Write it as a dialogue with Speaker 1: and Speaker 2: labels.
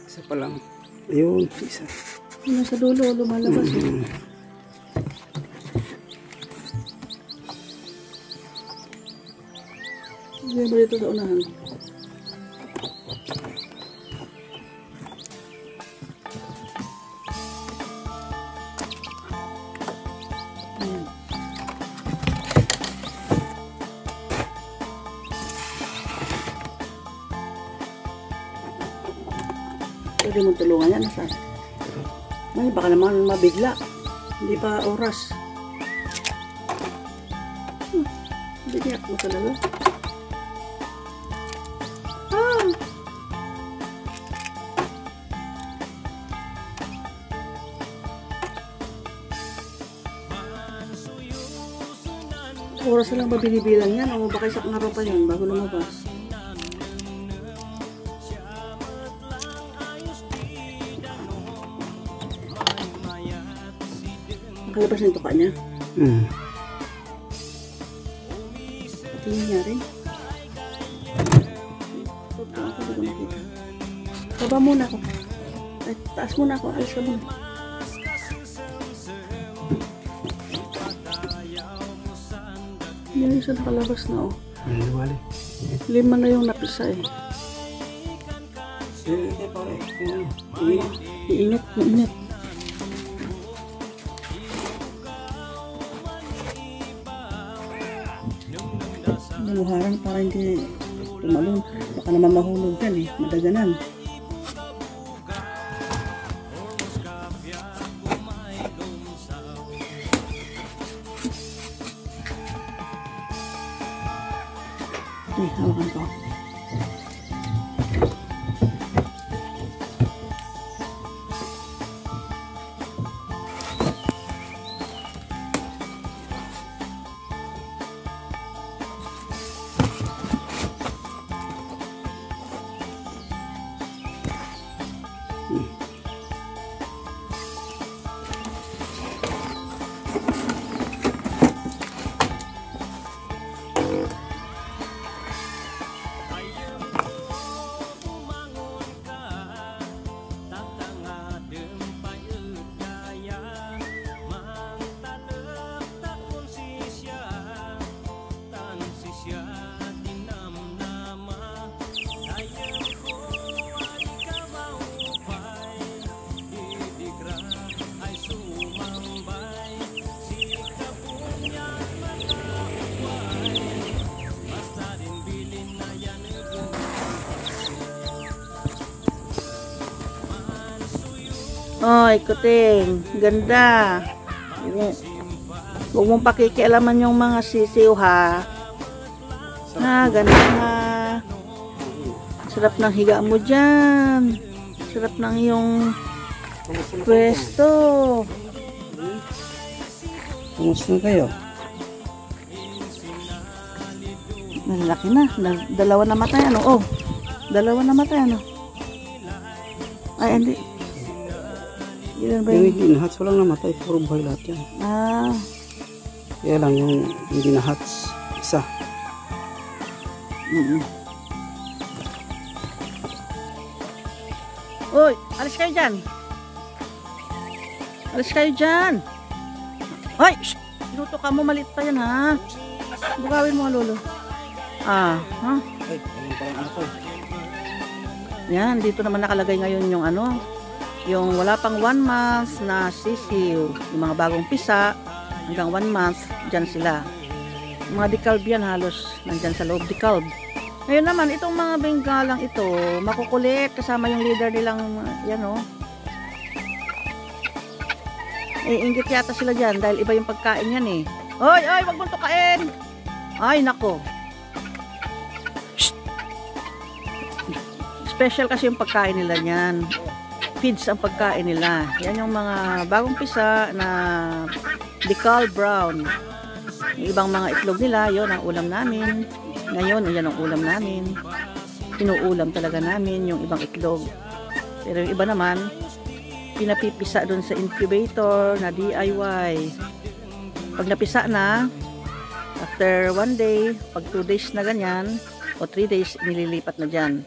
Speaker 1: Isa pa lang. Ayun, isa.
Speaker 2: Ano sa dulo, lumalabas eh. Hindi ba dito sa unahan? Ayan. Pwede mo tulungan yan, saan? Ay, baka naman mabigla. Hindi pa oras. Biniyak mo talaga. Oras na lang ba binibilang yan o baka isang araw pa yan bago lumabas? Nakalabas na yung tuka niya? Tingin niya rin. Baba muna ako. Ay, taas muna ako. Alis ka muna. Yan yung isa nakalabas na, oh.
Speaker 1: Wali.
Speaker 2: 5 na yung napisa, eh. Iinit, mainit. Naluharan para hindi tumalon. Baka naman mahulog yan, eh. Madaganan. Nih, hawakan ko. Oy, kuting. Ganda. Huwag mong pakikialaman yung mga sisiw, ha? Ha, ganda nga. Sarap ng higa mo dyan. Sarap ng iyong pwesto.
Speaker 1: Kumusta na kayo?
Speaker 2: Malaki na. Dalawa na matay, ano? Oh, dalawa na matay, ano? Ay, hindi.
Speaker 1: Yung hindi na-hats, walang namatay. Puro buhay lahat yan.
Speaker 2: Ah.
Speaker 1: Kaya lang yung hindi na-hats, isa.
Speaker 2: Uy, alis kayo dyan. Alis kayo dyan. Ay, shh! Pinuto ka mo, maliit pa yan, ha? Bukawin mo, lolo. Ah, ha?
Speaker 1: Ay, ayun parang ako.
Speaker 2: Yan, dito naman nakalagay ngayon yung ano, yung wala pang 1 month na sisiw, yung mga bagong pisa, hanggang 1 month, dyan sila. Yung mga decalb yan halos, nandyan sa loob decalb. Ngayon naman, itong mga benggalang ito, makukulit, kasama yung leader nilang, yan o. Inggit yata sila dyan, dahil iba yung pagkain yan eh. Oy, oy, wag mong tukain! Ay, nako. Shh! Special kasi yung pagkain nila yan. Feeds ang pagkain nila. Yan yung mga bagong pisa na decalb brown. Yung ibang mga itlog nila, yon ang ulam namin. Ngayon, yan ang ulam namin. Inuulam talaga namin yung ibang itlog. Pero yung iba naman, pinapipisa dun sa incubator na DIY. Pag napisa na, after 1 day, pag 2 days na ganyan, o 3 days, nililipat na dyan.